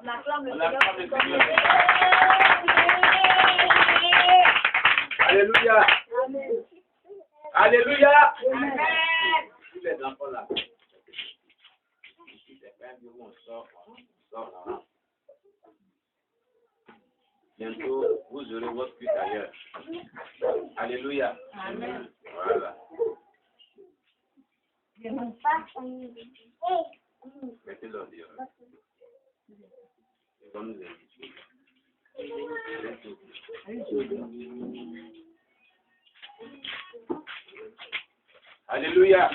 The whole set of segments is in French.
acclame le Seigneur. Alléluia. Amen. Alléluia. Amen. Tous les enfants là. Ici, c'est pas un bureau, on sort là. Bientôt, vous aurez votre culte ailleurs. Alléluia. Amen. Voilà. Mettez-le en direct. Et comme nous invitons. Alléluia.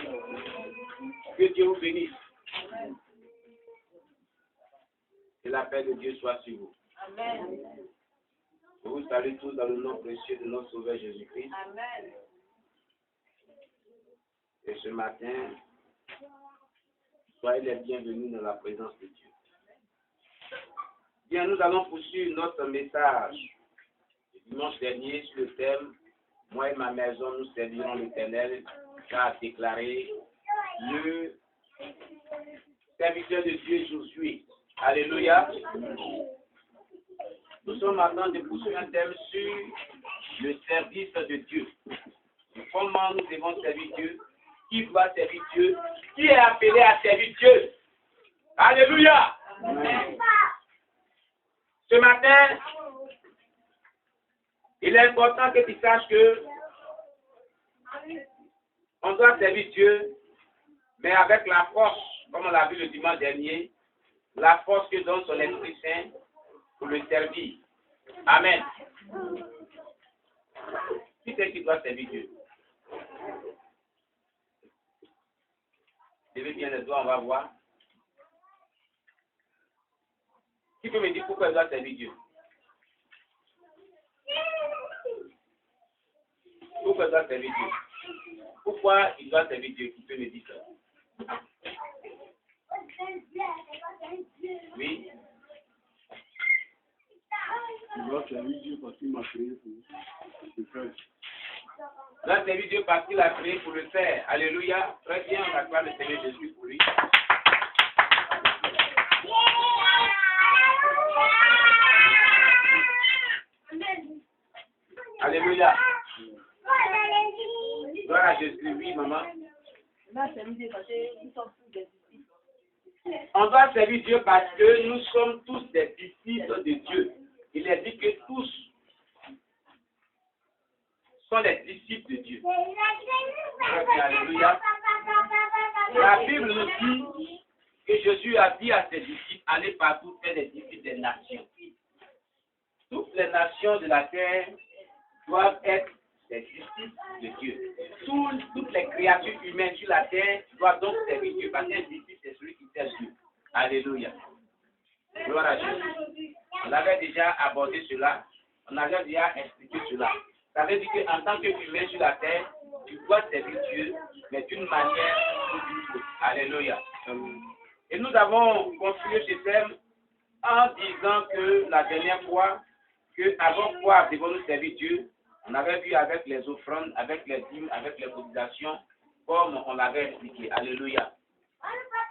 Que Dieu vous bénisse. Que la paix de Dieu soit sur vous. Amen. Je vous salue tous dans le nom précieux de notre Sauveur Jésus-Christ. Amen. Et ce matin, soyez les bienvenus dans la présence de Dieu. Bien, nous allons poursuivre notre message le dimanche dernier sur le thème « Moi et ma maison, nous servirons l'Éternel » qu'a déclaré le serviteur de Dieu Josué. Alléluia. Nous sommes en train de poursuivre un thème sur le service de Dieu. Comment nous devons servir Dieu? Qui doit servir Dieu? Qui est appelé à servir Dieu? Alléluia. Amen. Ce matin, il est important que tu saches que on doit servir Dieu, mais avec la force, comme on l'a vu le dimanche dernier, la force que donne son Esprit Saint pour le servir. Amen. Qui c'est qui doit servir Dieu? Levez bien les doigts, on va voir. Qui peut me dire pourquoi il doit servir Dieu? Pourquoi il doit servir Dieu? Pourquoi il doit servir Dieu? Qui peut me dire ça? Oui. Il doit servir Dieu parce qu'il m'a créé pour le faire. Il doit servir Dieu parce qu'il a créé pour le faire. Alléluia. Très bien, on acclame le Seigneur Jésus pour lui. Alléluia. Gloire à Jésus. Oui, maman. On doit servir Dieu parce que nous sommes tous des disciples de Dieu. Il est dit que tous sont des disciples de Dieu. Alléluia. La Bible nous dit que Jésus a dit à ses disciples, allez partout faire des disciples des nations. Toutes les nations de la terre doivent être des disciples de Dieu. Toutes les créatures humaines sur la terre doivent donc servir Dieu parce qu'un disciple, c'est celui qui sert Dieu. Alléluia. Gloire à Jésus. On avait déjà abordé cela. On avait déjà expliqué cela. Ça veut dire qu'en tant qu'humain sur la terre, tu dois servir Dieu, mais d'une manière ou d'une autre. Alléluia. Et nous avons construit ce thème en disant que la dernière fois, que avant quoi devons-nous servir Dieu? On avait vu avec les offrandes, avec les dîmes, avec les cotisations, comme on l'avait expliqué. Alléluia.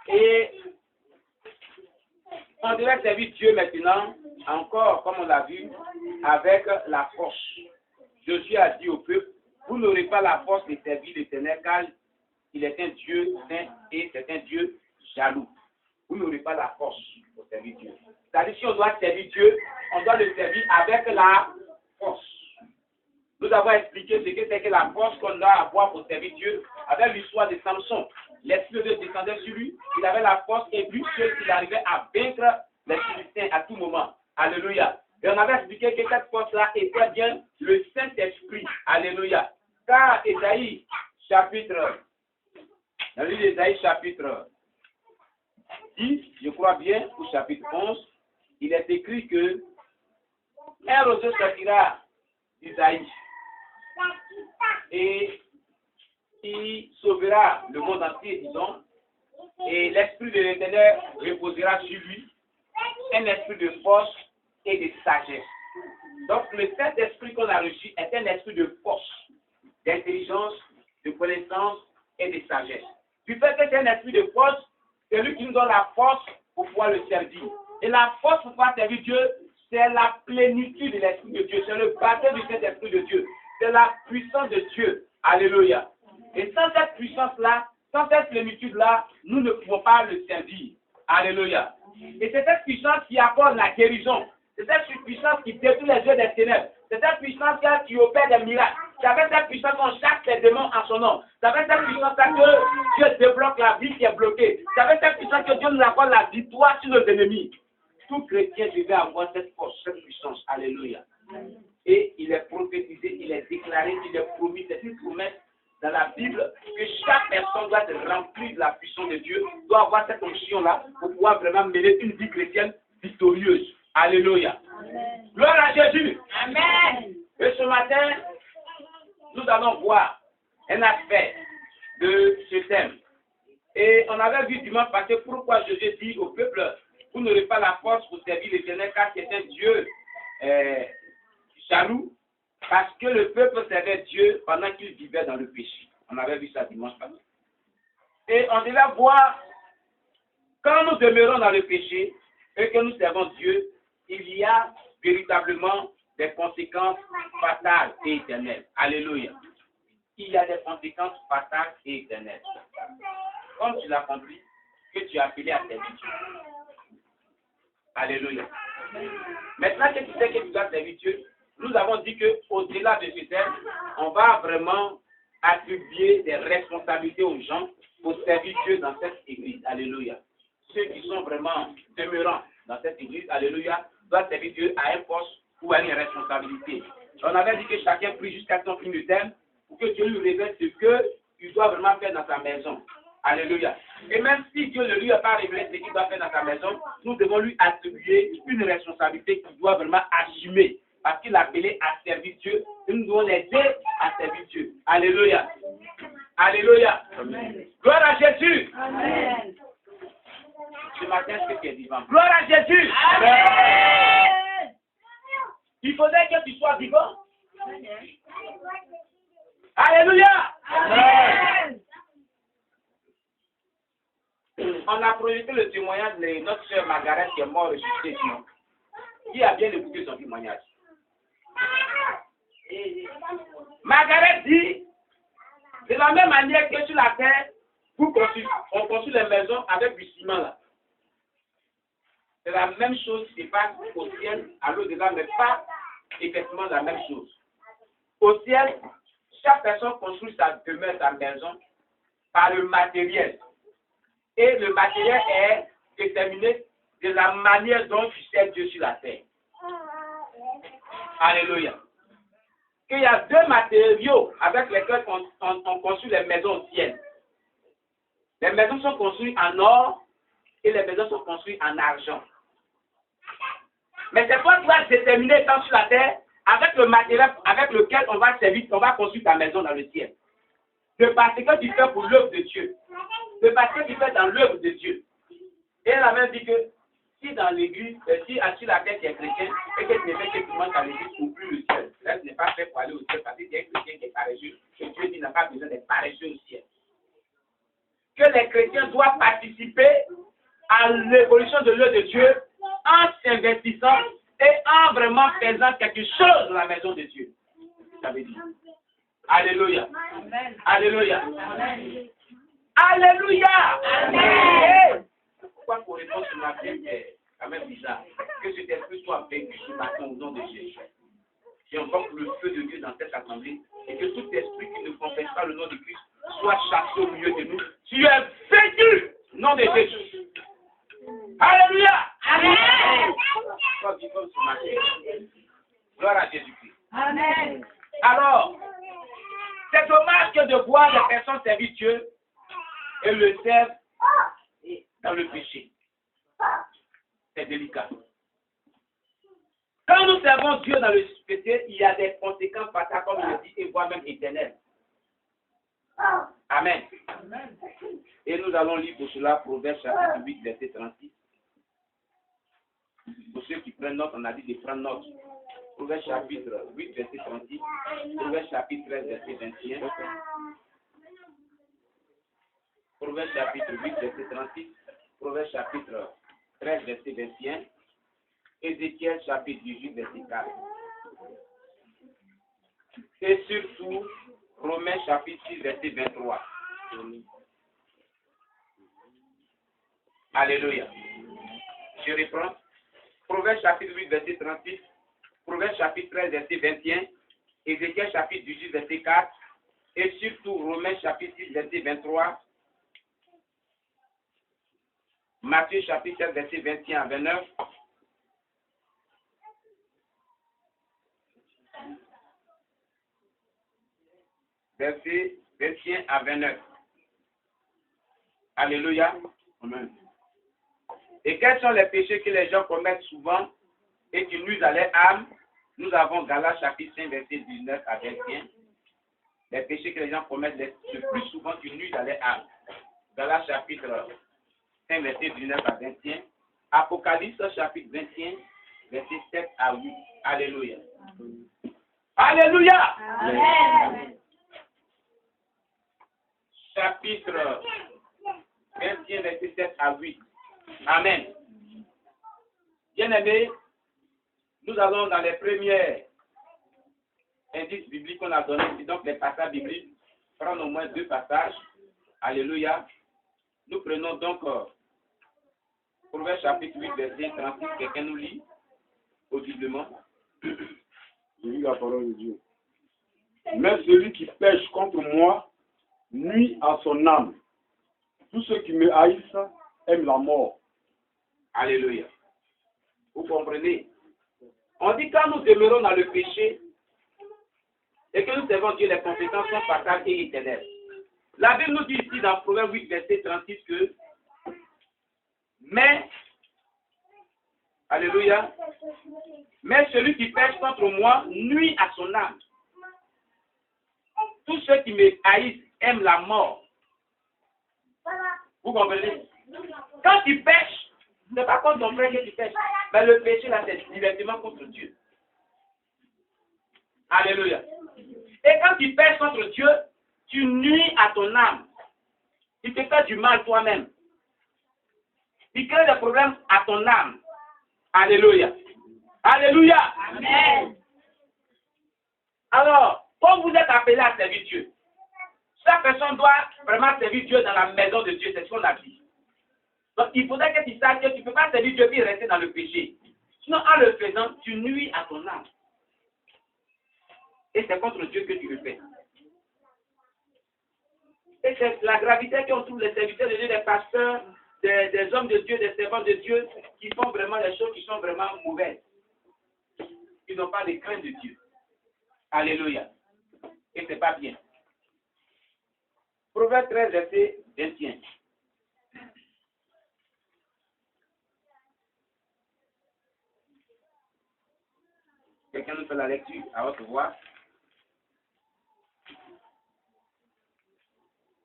Et on devrait servir Dieu maintenant, encore, comme on l'a vu, avec la force. Jésus a dit au peuple, vous n'aurez pas la force de servir l'Éternel, car il est un Dieu saint et c'est un Dieu jaloux. Vous n'aurez pas la force pour servir Dieu. C'est-à-dire, si on doit servir Dieu, on doit le servir avec la force. Nous avons expliqué ce que c'est que la force qu'on doit avoir pour servir Dieu avec l'histoire de Samson. L'Esprit de Dieu descendait sur lui, il avait la force et lui seul, il arrivait à vaincre les Philistins à tout moment. Alléluia. Et on avait expliqué que cette force-là était bien le Saint-Esprit. Alléluia. Car Ésaïe, chapitre, dans le livre d'Ésaïe, chapitre 10, je crois bien, ou chapitre 11, il est écrit que un roseau sortira d'Isaïe et il sauvera le monde entier, disons, et l'Esprit de l'Éternel reposera sur lui, un esprit de force et de sagesse. Donc le Saint-Esprit qu'on a reçu est un esprit de force, d'intelligence, de connaissance et de sagesse. Du fait que c'est un esprit de force, c'est lui qui nous donne la force pour pouvoir le servir. Et la force pour pouvoir servir Dieu, c'est la plénitude de l'Esprit de Dieu. C'est le baptême de cet Esprit de Dieu. C'est la puissance de Dieu. Alléluia. Et sans cette puissance-là, sans cette plénitude-là, nous ne pouvons pas le servir. Alléluia. Et c'est cette puissance qui apporte la guérison. C'est cette puissance qui détruit les yeux des ténèbres. C'est cette puissance-là qui opère des miracles. C'est avec cette puissance qu'on chasse les démons en son nom. C'est avec cette puissance-là que Dieu débloque la vie qui est bloquée. C'est avec cette puissance que Dieu nous accorde la victoire sur nos ennemis. Tout chrétien devait avoir cette force, cette puissance. Alléluia. Et il est prophétisé, il est déclaré, il est promis. C'est une promesse dans la Bible que chaque personne doit être remplie de la puissance de Dieu, doit avoir cette onction-là pour pouvoir vraiment mener une vie chrétienne victorieuse. Alléluia. Amen. Gloire à Jésus. Amen. Et ce matin, nous allons voir un aspect de ce thème. Et on avait vu dimanche passé pourquoi Jésus dit au peuple, vous n'aurez pas la force pour servir l'Éternel car c'est un Dieu jaloux, parce que le peuple servait Dieu pendant qu'il vivait dans le péché. On avait vu ça dimanche passé. Et on devait voir, quand nous demeurons dans le péché et que nous servons Dieu, il y a véritablement des conséquences fatales et éternelles. Alléluia. Il y a des conséquences fatales et éternelles. Comme tu l'as compris, que tu es appelé à servir Dieu. Alléluia. Maintenant que tu sais que tu dois servir Dieu, nous avons dit qu'au-delà de ce thème, on va vraiment attribuer des responsabilités aux gens pour servir Dieu dans cette église. Alléluia. Ceux qui sont vraiment demeurants dans cette église, alléluia, doivent servir Dieu à un poste ou à une responsabilité. On avait dit que chacun prie jusqu'à son fin de thème pour que Dieu lui révèle ce qu'il doit vraiment faire dans sa maison. Alléluia. Et même si Dieu ne lui a pas révélé ce qu'il doit faire dans sa maison, nous devons lui attribuer une responsabilité qu'il doit vraiment assumer. Parce qu'il a appelé à servir Dieu, et nous devons l'aider à servir Dieu. Alléluia. Alléluia. Amen. Gloire à Jésus. Amen. Ce matin, est-ce que tu es vivant? Gloire à Jésus. Amen. Il faudrait que tu sois vivant. Alléluia. Amen. On a projeté le témoignage de notre sœur Margaret qui est morte ressuscitée. Qui a bien écouté son témoignage? Margaret dit, de la même manière que sur la terre, on construit les maisons avec du ciment là. C'est la même chose qui se passe au ciel, à l'au-delà, mais pas effectivement la même chose. Au ciel, chaque personne construit sa demeure, sa maison, par le matériel. Et le matériel est déterminé de la manière dont tu sers Dieu sur la terre. Alléluia. Il y a deux matériaux avec lesquels on construit les maisons au ciel. Les maisons sont construites en or et les maisons sont construites en argent. Mais c'est toi qui vas déterminer tant sur la terre avec le matériel avec lequel on va servir, on va construire ta maison dans le ciel. De parce que tu fais pour l'œuvre de Dieu. De parce que tu fais dans l'œuvre de Dieu. Et elle a même dit que si dans l'église, si sur la terre tu es chrétien et que tu ne fais que tu manques à l'église pour plus le ciel, là tu n'es pas fait pour aller au ciel parce que tu es un chrétien qui est paresseux. Que Dieu dit n'a pas besoin d'être paresseux au ciel. Que les chrétiens doivent participer à l'évolution de l'œuvre de Dieu en s'investissant et en vraiment faisant quelque chose dans la maison de Dieu. Ça veut dire. Alléluia. Amen. Alléluia. Amen. Alléluia. Amen. Pourquoi pour répondre ce matin, c'est quand même bizarre. Que cet esprit soit vaincu ce matin au nom de Jésus. Et on voit le feu de Dieu dans cette assemblée. Et que tout esprit qui ne confesse pas le nom de Christ soit chassé au milieu de nous. Tu es vaincu au nom de Jésus. Alléluia. Amen. Sois vivant ce matin. Gloire à Jésus-Christ. Amen. Alors, c'est dommage que de voir des personnes servir Dieu et le servent dans le péché. C'est délicat. Quand nous servons Dieu dans le péché, il y a des conséquences fatales, comme il le dit, et voire même éternelles. Amen. Amen. Et nous allons lire pour cela Proverbes chapitre 8, verset 36. Pour ceux qui prennent note, on a dit de prendre note. Proverbes chapitre 8, verset 36. Proverbes chapitre 13, verset 21. Proverbes chapitre 8, verset 36. Proverbes chapitre 13, verset 21. Ézéchiel, chapitre 18, verset 4. Et surtout, Romains, chapitre 6, verset 23. Alléluia. Je reprends. Proverbe, chapitre 8, verset 36. Proverbe, chapitre 13, verset 21. Ézéchiel, chapitre 18, verset 4. Et surtout, Romains, chapitre 6, verset 23. Matthieu, chapitre 7, verset 21 à 29. Verset 21 à 29. Alléluia. Amen. Et quels sont les péchés que les gens commettent souvent et qui nuisent à leur âme? Nous avons Galates chapitre 5, verset 19 à 21. Les péchés que les gens commettent le plus souvent qui nuisent à leur âme. Galates chapitre 5, verset 19 à 21. Apocalypse chapitre 21, verset 7 à 8. Alléluia. Alléluia. Amen. Chapitre 21, verset 7 à 8. Amen. Bien-aimés, nous allons dans les premiers indices bibliques qu'on a donnés, donc les passages bibliques, prendre au moins 2 passages. Alléluia. Nous prenons donc Proverbe chapitre 8, verset 36. Quelqu'un nous lit audiblement. Je lis la parole de Dieu. Mais celui qui pêche contre moi nuit à son âme. Tous ceux qui me haïssent aiment la mort. Alléluia. Vous comprenez? On dit quand nous demeurons dans le péché et que nous servons Dieu, les conséquences sont fatales et éternelles. La Bible nous dit ici dans Proverbe 8, verset 36 que mais, alléluia, mais celui qui pêche contre moi nuit à son âme. Tous ceux qui me haïssent aiment la mort. Vous comprenez? Quand tu pêches, ce n'est pas contre ton frère que tu pêches. Mais le péché, là, c'est directement contre Dieu. Alléluia. Et quand tu pêches contre Dieu, tu nuis à ton âme. Tu te fais du mal toi-même. Tu crées des problèmes à ton âme. Alléluia. Alléluia. Amen. Alors, comme vous êtes appelés à servir Dieu, chaque personne doit vraiment servir Dieu dans la maison de Dieu. C'est ce qu'on a dit. Donc, il faudrait que tu saches que tu ne peux pas servir Dieu et rester dans le péché. Sinon, en le faisant, tu nuis à ton âme. Et c'est contre Dieu que tu le fais. Et c'est la gravité qu'on trouve les serviteurs de Dieu, des pasteurs, des hommes de Dieu, des servants de Dieu, qui font vraiment des choses qui sont vraiment mauvaises. Ils n'ont pas de crainte de Dieu. Alléluia. Et c'est pas bien. Proverbe 13, verset 21. Quelqu'un nous fait la lecture à haute voix.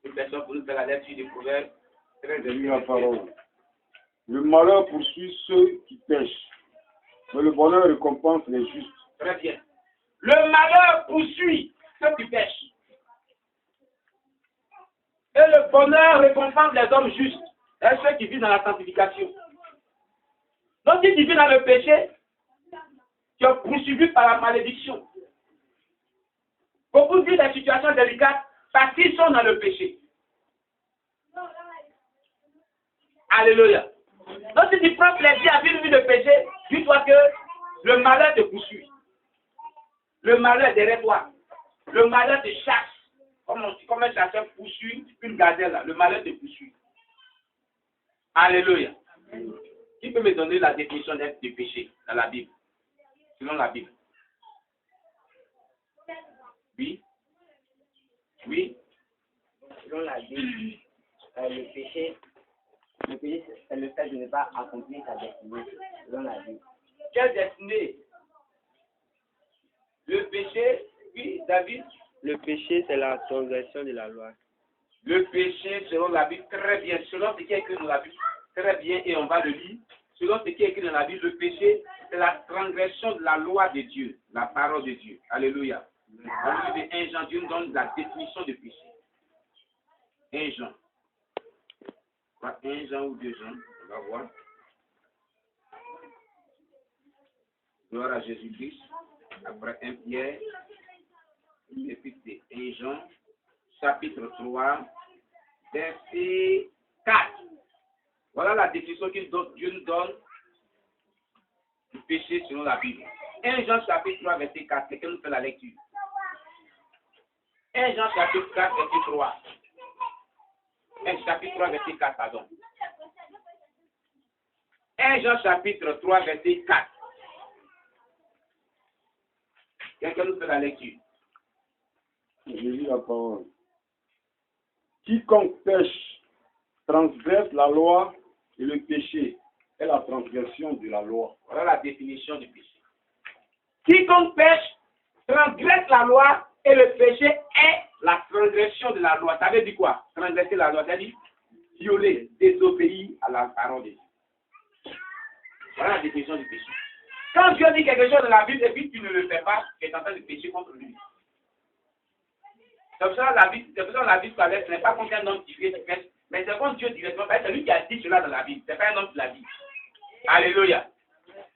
Une personne pour nous faire la lecture du Proverbe 13, Je lis verset la parole. Le malheur poursuit ceux qui pêchent, mais le bonheur récompense les justes. Très bien. Le malheur poursuit ceux qui pêchent. Et le bonheur récompense les hommes justes et ceux qui vivent dans la sanctification. Donc si tu vis dans le péché, tu es poursuivi par la malédiction. Beaucoup vivent des situations délicates parce qu'ils sont dans le péché. Alléluia. Donc si tu prends plaisir à vivre une vie de péché, dis-toi que le malheur te poursuit. Le malheur est derrière toi. Le malheur te chasse. Comme un chasseur poursuit une gazelle, le malheur te poursuit. Alléluia. Qui peut me donner la définition du péché dans la Bible? Selon la Bible. Oui. Oui. Selon la Bible, le péché, c'est le fait de ne pas accomplir sa destinée. Selon la Bible. Quelle destinée? Le péché, oui, David. Le péché, c'est la transgression de la loi. Le péché, selon la Bible, très bien. Selon ce qui est écrit dans la Bible, très bien, et on va le lire. Selon ce qui est écrit dans la Bible, le péché, c'est la transgression de la loi de Dieu, la parole de Dieu. Alléluia. Au livre de 1 Jean, Dieu nous donne la définition de péché. 1 Jean. 1 Jean ou 2 Jean, on va voir. Gloire à Jésus-Christ. Après 1 Pierre, et puis c'est 1 Jean, chapitre 3, verset 4. Voilà la définition que Dieu nous donne du péché selon la Bible. 1 Jean chapitre 3, verset 4. Quelqu'un nous fait la lecture. 1 Jean chapitre 4, verset 3. 1 chapitre 3, verset 4, pardon. 1 Jean chapitre 3, verset 4. Quelqu'un nous fait la lecture. Je lis la parole. Quiconque pêche transgresse la loi et le péché est la transgression de la loi. Voilà la définition du péché. Quiconque pêche transgresse la loi et le péché est la transgression de la loi. Ça veut dire quoi? Transgresser la loi, c'est-à-dire violer, désobéir à la parole de Dieu. Voilà la définition du péché. Quand Dieu dit quelque chose dans la Bible et puis tu ne le fais pas, tu es en train de pécher contre lui. C'est pour ça la Bible, ce n'est pas contre un homme qui fait du péché, mais c'est contre Dieu directement. C'est lui qui a dit cela dans la Bible. Ce n'est pas un homme qui l'a dit. Alléluia.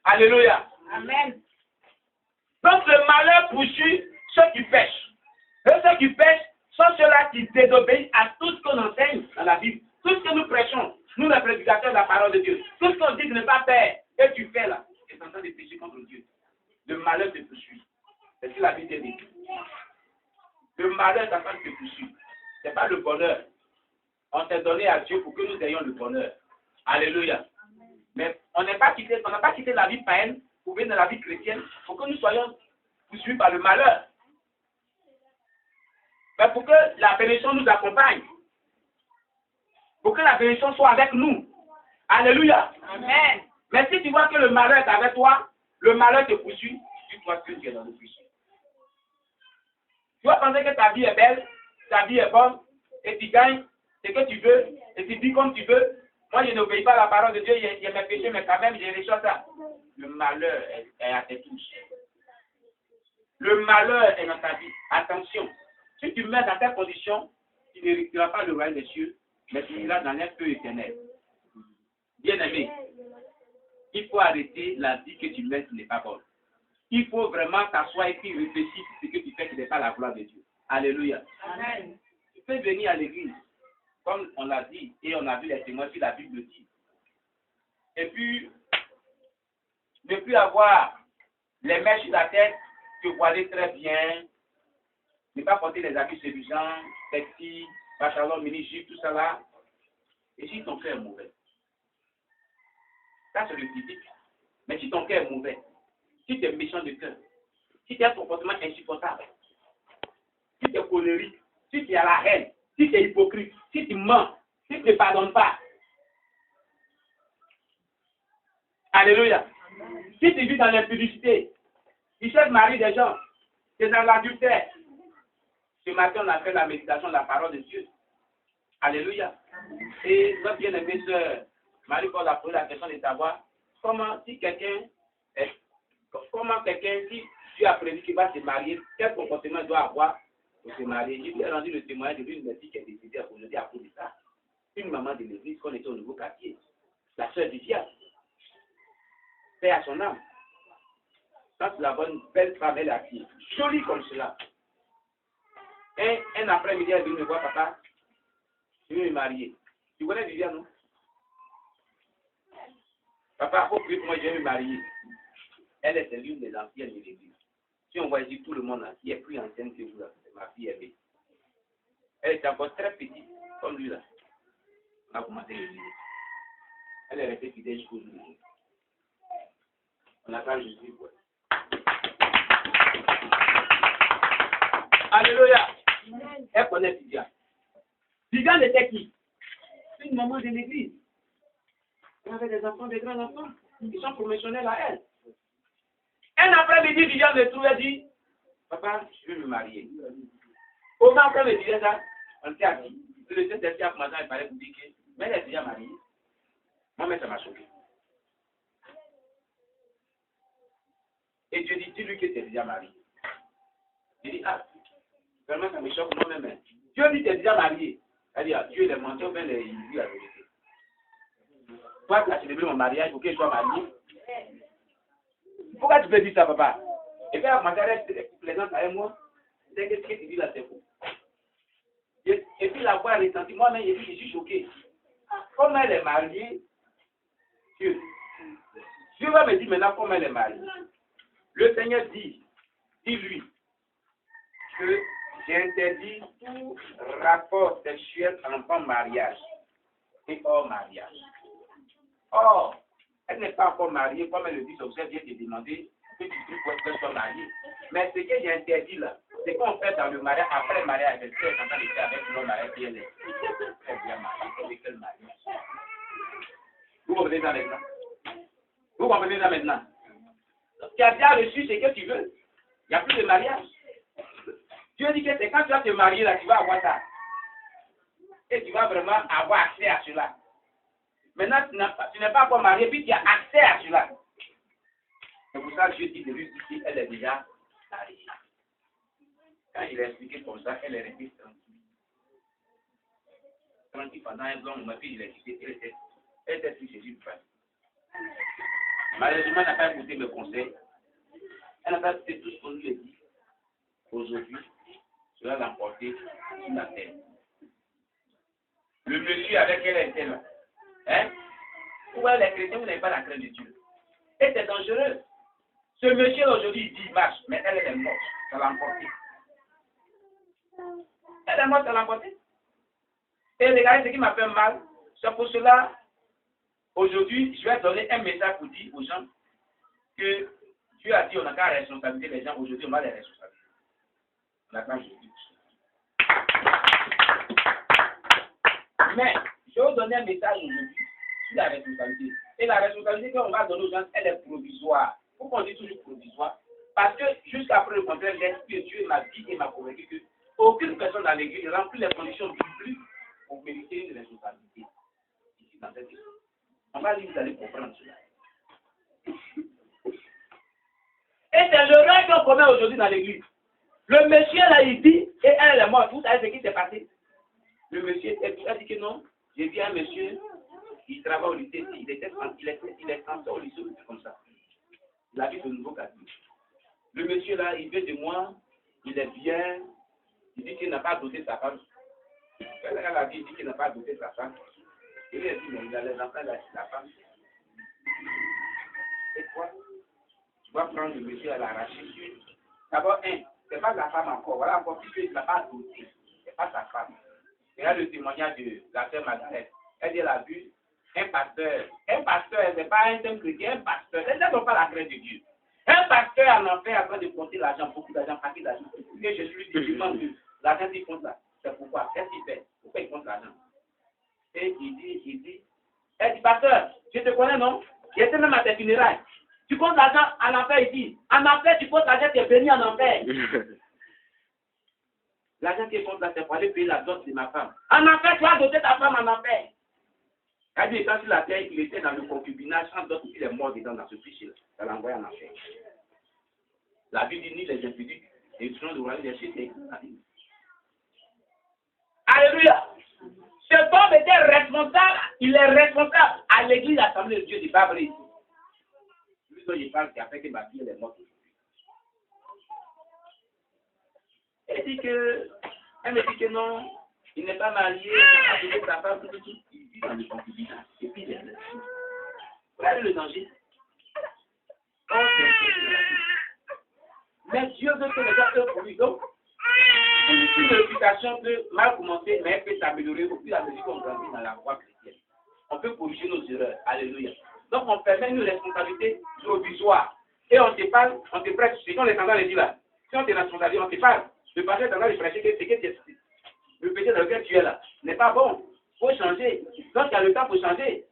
Alléluia. Amen. Donc le malheur poursuit ceux qui pêchent. Et ceux qui pêchent sont ceux-là qui désobéissent à tout ce qu'on enseigne dans la Bible. Tout ce que nous prêchons, nous les prédicateurs de la parole de Dieu. Tout ce qu'on dit de ne pas faire, et tu fais là, tu es en train de pécher contre Dieu. Le malheur te poursuit. C'est ce que la Bible dit. Le malheur est en train de te poursuivre. Ce n'est pas le bonheur. On s'est donné à Dieu pour que nous ayons le bonheur. Alléluia. Mais on n'a pas quitté la vie païenne pour venir dans la vie chrétienne pour que nous soyons poursuivis par le malheur. Mais pour que la bénédiction nous accompagne. Pour que la bénédiction soit avec nous. Alléluia. Amen. Mais si tu vois que le malheur est avec toi, le malheur te poursuit, tu crois que tu es dans le péché. Tu vas penser que ta vie est belle, ta vie est bonne, et tu gagnes ce que tu veux, et tu vis comme tu veux. Moi, je n'obéis pas à la parole de Dieu, il y a mes péchés, mais quand même, j'ai reçu ça. Le malheur est à tes touches. Le malheur est dans ta vie. Attention, si tu mets dans telle condition, tu n'hériteras pas le royaume des cieux, mais tu iras dans un feu éternel. Bien-aimé, il faut arrêter la vie que tu mets qui n'est pas bonne. Il faut vraiment t'asseoir et puis réfléchir sur ce que tu fais qui n'est pas la gloire de Dieu. Alléluia. Amen. Tu peux venir à l'église, comme on l'a dit, et on a vu les témoins, si la Bible dit. Et puis, ne plus avoir les mains sur la tête, te voiler très bien, ne pas porter les habits séduisants, sexy, pantalon, mini-jupe, tout ça là. Et si ton cœur est mauvais, ça c'est le physique. Mais si ton cœur est mauvais, si tu es méchant de cœur, si tu as un comportement insupportable, si tu es colérique, si tu as la haine, si tu es hypocrite, si tu mens, si tu ne pardonnes pas. Alléluia. Si tu vis dans l'impudicité, tu cherches mari des gens, tu es dans l'adultère. Ce matin, on a fait la méditation de la parole de Dieu. Alléluia. Et notre bien-aimée sœur Marie-Paul a posé la question de savoir si si Dieu a prévu qu'il va se marier, quel comportement il doit avoir pour se marier. Je lui ai rendu le témoignage de l'une de mes filles qui est décédée aujourd'hui à cause de ça. Une maman de l'église qu'on était au nouveau quartier, la sœur du diable. Paix à son âme. Ça, c'est la bonne, belle femme, elle est assise. Jolie comme cela. Et un après-midi, elle vient me voir, papa, je vais me marier. Tu connais Viviane, non? Papa, faut prier pour moi, je vais me marier. Elle est l'une des anciennes de l'église. Si on voit ici tout le monde là, qui est plus ancienne que vous, là, c'est ma fille aimée. Elle est encore très petite, comme lui là. On a commencé l'église. Elle est restée fidèle jusqu'au jour. On attend Jésus, quoi. Alléluia. Elle connaît Viviane. Viviane était qui? C'est une maman de l'église. Elle avait des enfants, des grands-enfants. Ils sont promotionnels à elle. Un après-midi, Viviane me trouve et dit, papa, je veux me marier. Au moment où elle me disait ça, on s'est assis. Le Saint-Esprit a commencé à parler pour dire que, mais elle est déjà mariée. Moi-même, ça m'a choqué. Et Dieu dit, dis-lui que tu es déjà marié. Il dit, ah, vraiment, ça me choque moi-même. Dieu dit, tu es déjà marié. Elle dit, ah, Dieu, les menteurs, ben, il dit la vérité. Toi, tu as célébré mon mariage pour que je sois marié. Pourquoi tu peux dire ça, papa? Et puis, ma mère est plaisante avec moi. C'est qu'est-ce que tu dis là, c'est faux. Et puis, la voix est ressentie. Moi-même, je suis choqué. Comme elle est mariée, Dieu va me dire maintenant comment elle est mariée. Le Seigneur dit, dis-lui, que j'interdis tout rapport sexuel avant mariage et hors mariage. Or, elle n'est pas encore mariée, comme elle le dit, son chef vient te demander que tu trouves pour qu'elle soit mariée. Mais ce que j'ai interdit là, c'est qu'on fait dans le mariage, après le mariage, elle est en train de faire avec l'homme marié qui elle est très bien mariée, avec quel mariage. Vous comprenez ça maintenant? Vous comprenez ça maintenant? Tu as bien reçu ce que tu veux. Il n'y a plus de mariage. Dieu dit que c'est quand tu vas te marier là, tu vas avoir ça. Et tu vas vraiment avoir accès à cela. Maintenant, tu n'es pas encore marié, puis tu as accès à cela. C'est pour ça que Dieu dit de lui ici, elle est déjà mariée. Quand il a expliqué comme ça, elle est restée tranquille. Tranquille pendant un long moment, puis il a expliqué, elle était sur Jésus. Malheureusement, elle n'a pas écouté mes conseils. Elle n'a pas écouté tout ce qu'on lui a dit. Aujourd'hui, cela l'a emporté sur la terre. Le monsieur avec qui elle était là. Hein? Pourquoi les chrétiens, vous n'avez pas la crainte de Dieu? Et c'est dangereux. Ce monsieur aujourd'hui, il dit, il marche, mais elle est morte. Ça l'a emporté. Elle est morte, ça l'a emporté. Et regardez ce qui m'a fait mal. C'est pour cela, aujourd'hui, je vais donner un message pour dire aux gens que Dieu a dit, on n'a qu'à responsabiliser les gens. Aujourd'hui, on va les responsabiliser. On n'a qu'à Jésus. Mais, je vais vous donner un message aujourd'hui sur la responsabilité. Et la responsabilité qu'on va donner aux gens, elle est provisoire. Pourquoi on dit toujours provisoire? Parce que jusqu'à preuve le contraire, l'Esprit de Dieu m'a dit et m'a convaincu que aucune personne dans l'Église ne remplit les conditions bibliques pour mériter une responsabilité. Ici, dans cette Église. On va lire, vous allez comprendre cela. Et c'est le rêve qu'on commet aujourd'hui dans l'Église. Le monsieur là, il dit, et elle est morte. Vous savez ce qui s'est passé? Le monsieur a dit que non. J'ai vu un monsieur, il travaille au lycée, il est censé au lycée, comme ça. Il habite au nouveau quartier. Le monsieur là, il veut de moi, il est bien, il dit qu'il n'a pas doté sa femme. Quand elle a dit, il dit qu'il n'a pas doté sa femme. Il a dit, mais il a les enfants, la femme. Et quoi? Tu vas prendre le monsieur à l'arracher. D'abord, c'est pas la femme encore. Voilà encore plus qu'il n'a pas doté. C'est pas sa femme. Il y a le témoignage de la sœur Margaret. Elle dit, elle a vu un pasteur, c'est pas un homme chrétien, un pasteur. Les gens n'ont pas la crainte de Dieu. Un pasteur en enfer a train de compter l'argent, beaucoup d'argent, paquet d'argent. Et Jésus lui dit, demande l'argent qu'il compte là. C'est pourquoi? Qu'est-ce qu'il fait? Pourquoi il compte l'argent? Et il dit, elle dit, pasteur, je te connais, non? J'étais même à tes funérailles. Tu comptes l'argent en enfer ici. En enfer, tu comptes l'argent, tu es béni en enfer. L'argent qui compte là, c'est pour aller payer la dot de ma femme. En enfer, tu vas doter ta femme en enfer. Quand il était sur la terre, il était dans le concubinage, sans doute il est mort dedans dans ce péché-là. Ça l'a envoyé en enfer. La Bible dit ni les impudiques, et ils seront de royaume des cieux. Alléluia. Ce homme était responsable, il est responsable à l'église assemblée de Dieu de Babri. Lui dont je parle qui a fait que ma fille est morte aujourd'hui. Elle me dit que non, il n'est pas marié, il n'a pas sa femme, tout. Il vit dans le concubinage. Et puis il est là. Voilà le danger. Mais Dieu veut que les gens œuvrent pour lui. Donc, une réputation peut mal commencer, mais elle peut s'améliorer au fur et à mesure qu'on grandit dans la foi chrétienne. On peut corriger nos erreurs. Alléluia. Donc, on permet une responsabilité provisoire. Et on te parle, on te prête. C'est qu'on est en train de dire là. Si on te responsabilise, on te parle. Le pasteur est en train de prêcher que le péché dans lequel tu es là n'est pas bon. Il faut changer. Donc, il y a le temps pour changer.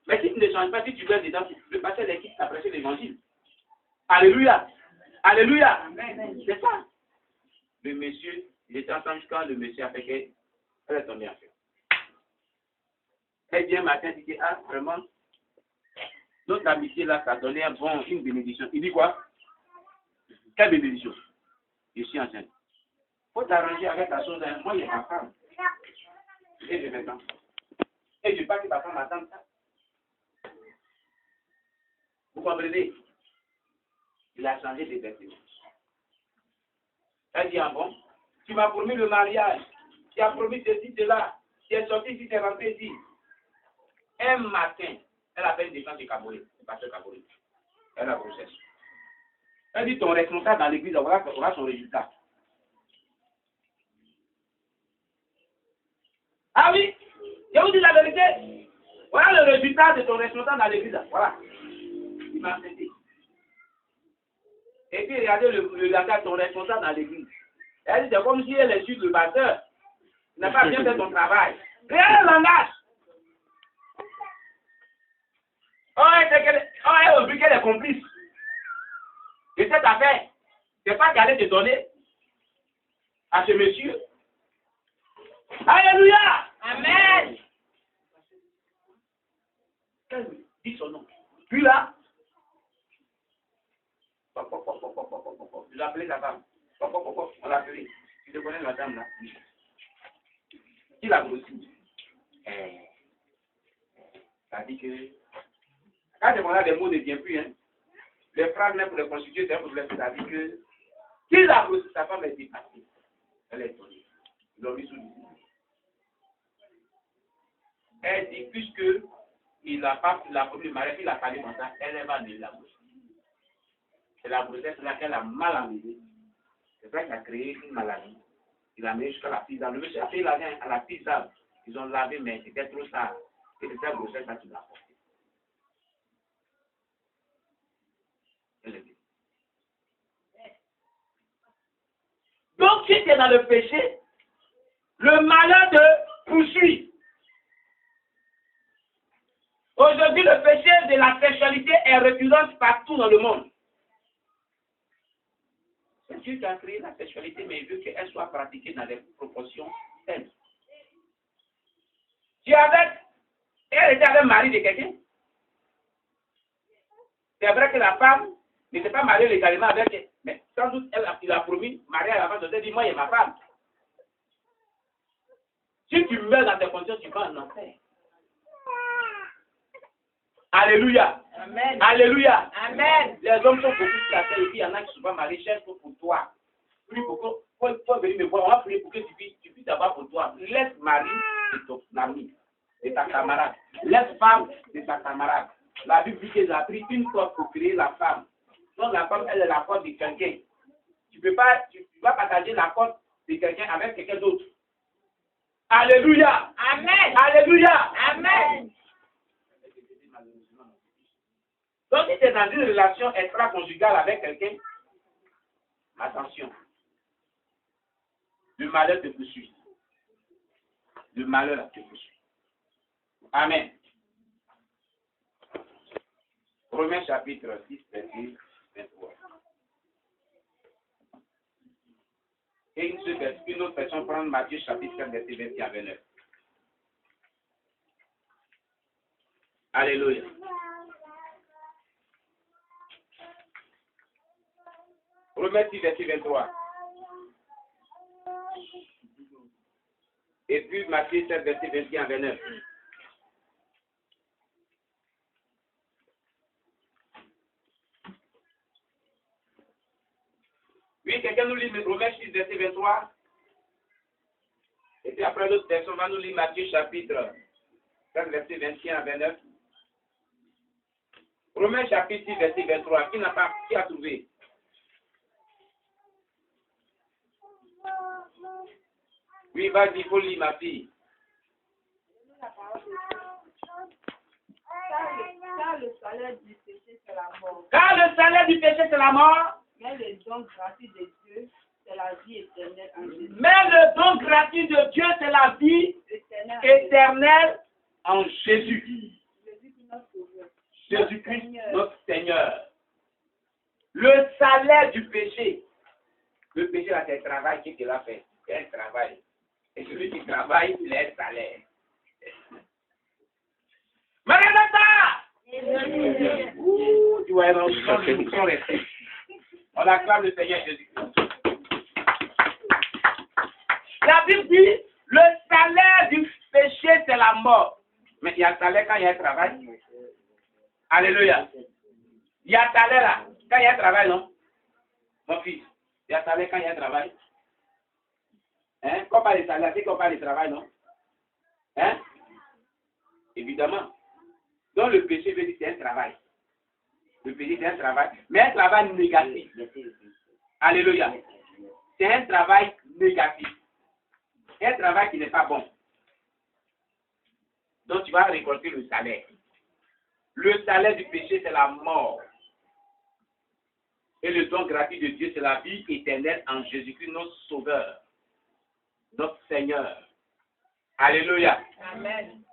Mais si tu ne changes pas, si tu veux dedans, le pasteur est qui à prêcher l'évangile. Alléluia. Alléluia. C'est ça. Le monsieur, il était ensemble quand le monsieur a fait qu'elle est tombée en fait. Elle vient matin, il dit, ah, vraiment, notre amitié là, ça a donné une bénédiction. Il dit quoi? Quelle bénédiction? Je suis enceinte. Il faut t'arranger avec la chose. Moi, j'ai ma femme. Et je m'attends. Et je ne veux pas que ta femme attende ça. Vous comprenez? Il a changé de vêtements. Elle dit, ah bon, tu m'as promis le mariage, tu as promis ceci, cela, tu es sorti ici, tu es rentré ici. Un matin, elle appelle des gens de Kabouré, le pasteur Kabouré. Elle a grossesse. Elle dit, ton responsable dans l'église aura son résultat. Ah oui, je vous dis la vérité. Voilà le résultat de ton responsable dans l'église. Voilà. Il m'a accepté. Et puis regardez le langage de ton responsable dans l'église. Elle dit, c'est comme si elle est sur le batteur. Il n'a pas bien fait son travail. Regardez le langage. Elle oublie qu'elle est complice. Et cette affaire, c'est pas qu'elle allait te donner à ce monsieur. Alléluia! Amen. Dis son nom. Puis là, je l'ai appelé sa femme. On l'a appelé. Tu te connais la dame là? Qui l'a grossi? Ça dit que quand on a des mots ne viennent plus, hein. Les phrases même pour les constituer, c'est un problème. Ça dit que qui l'a grossi? Sa femme est dépassée. Elle est tombée. Ils l'ont mis sous le lit. Elle dit, puisque il n'a pas la première mariage, il a parlé comme ça, elle va de la grossesse. C'est la grossesse là qu'elle a mal enlevée. C'est vrai qu'il a créé une maladie. Il a mis jusqu'à la pizza. Le monsieur a fait l'argent à la pizza. Ils ont lavé, mais c'était trop tard. Et c'est cette grossesse là qui l'a porté. Donc, si tu es dans le péché, le malheur te poursuit. Aujourd'hui, le péché de la sexualité est récurrent partout dans le monde. C'est Dieu qui a créé la sexualité, mais il veut qu'elle soit pratiquée dans des proportions saines. Elle était avec le mari de quelqu'un. C'est vrai que la femme n'était pas mariée légalement avec elle, mais sans doute il a promis, mariée à la femme, elle dit, moi et ma femme. Si tu meurs dans tes conditions, tu vas en enfer. Alléluia. Amen. Alléluia. Amen. Les hommes sont beaucoup sur la terre et puis il y en a qui sont pas mariés, cherchent pour toi. Prie pour que, faut venir me voir, on va prier pour que tu puisses avoir pour toi. Laisse mari de ton ami, de ta camarade. Laisse femme de ta camarade. La Bible dit qu'elle a pris une corde pour créer la femme. Donc la femme, elle est la corde de quelqu'un. Tu vas partager la corde de quelqu'un avec quelqu'un d'autre. Alléluia. Amen. Alléluia. Amen. Donc, si tu es dans une relation extra-conjugale avec quelqu'un, attention, le malheur te poursuit. Le malheur te poursuit. Amen. Romains chapitre 6, verset 23. Et une autre personne prend Matthieu chapitre 4, verset 21 à 29. Alléluia. Romains 6, verset 23. Et puis Matthieu 7, verset 21 à 29. Oui, quelqu'un nous lit Romains 6, verset 23. Et puis après l'autre personne va nous lire Matthieu chapitre 7, verset 21 à 29. Romains chapitre 6, verset 23. Qui a trouvé? Oui, vas-y, il faut lire ma fille. Car le salaire du péché, c'est la mort. Car le salaire du péché, c'est la mort. Mais le don gratuit de Dieu, c'est la vie éternelle en Jésus. Mais le don gratuit de Dieu, c'est la vie éternelle en Jésus. Jésus-Christ, notre Seigneur. Le salaire du péché. Le péché, là, c'est le travail qui te l'a fait. C'est un travail. Et celui qui travaille, il a un salaire. Maranatha! Ouh, tu vois, on sont restés. On acclame le Seigneur Jésus-Christ. La Bible dit, le salaire du péché, c'est la mort. Mais il y a le salaire quand il y a un travail. Alléluia. Il y a le salaire là. Quand il y a un travail, non? Mon fils, il y a un salaire quand il y a un travail. Hein? Quand on parle de salaire, c'est qu'on parle de travail, non? Hein? Évidemment. Donc le péché veut dire que c'est un travail. Le péché c'est un travail, mais un travail négatif. Alléluia. C'est un travail négatif. Un travail qui n'est pas bon. Donc tu vas récolter le salaire. Le salaire du péché, c'est la mort. Et le don gratuit de Dieu, c'est la vie éternelle en Jésus-Christ, notre Sauveur, notre Seigneur. Alléluia. Amen.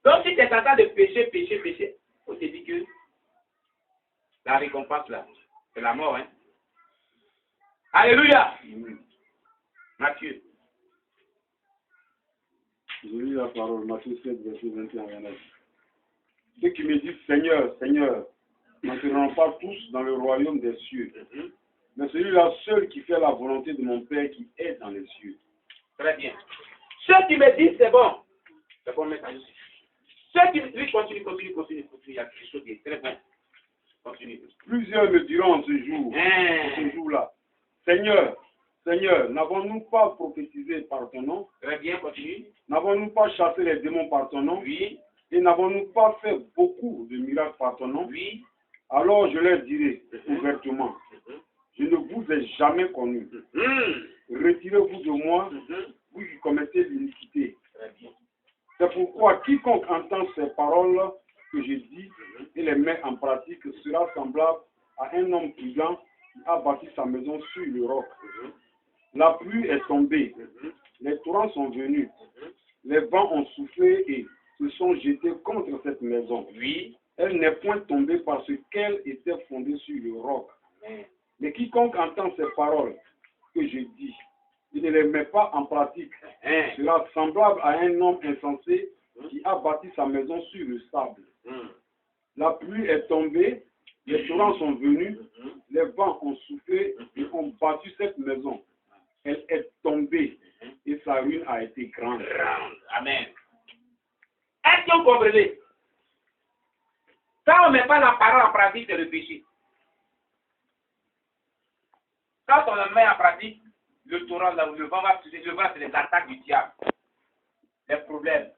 Donc si tu es en train de pécher, il faut te dire que la récompense là, c'est la mort. Hein? Alléluia. Matthieu. Je lis la parole, Matthieu 7, verset 21. Ceux qui me disent Seigneur, Seigneur, n'entreront pas tous dans le royaume des cieux, mais celui-là seul qui fait la volonté de mon Père qui est dans les cieux. Très bien. Ceux qui me disent c'est bon. C'est bon, mais ceux qui me disent continue. Il y a quelque chose qui est très bon. Continue. Plusieurs me diront en ce jour-là, Seigneur, Seigneur, n'avons-nous pas prophétisé par ton nom? Très bien, continue. N'avons-nous pas chassé les démons par ton nom? Oui. Et n'avons-nous pas fait beaucoup de miracles par ton nom? Oui. Alors je leur dirai ouvertement, je ne vous ai jamais connu. Retirez-vous de moi, vous qui commettez l'iniquité. Très bien. C'est pourquoi quiconque entend ces paroles que je dis et les met en pratique sera semblable à un homme prudent qui a bâti sa maison sur le roc. La pluie est tombée, les torrents sont venus, les vents ont soufflé et se sont jetés contre cette maison. Oui. Elle n'est point tombée parce qu'elle était fondée sur le roc. Mais quiconque entend ces paroles que je dis, il ne les met pas en pratique, sera semblable à un homme insensé qui a bâti sa maison sur le sable. La pluie est tombée, les torrents sont venus, les vents ont soufflé et ont battu cette maison. Elle est tombée et sa ruine a été grande. Amen. Est-ce que vous comprenez? Quand on ne met pas la parole en pratique, c'est le péché. Quand on le met en pratique, le torrent, le vent va se lever, c'est les attaques du diable, les problèmes,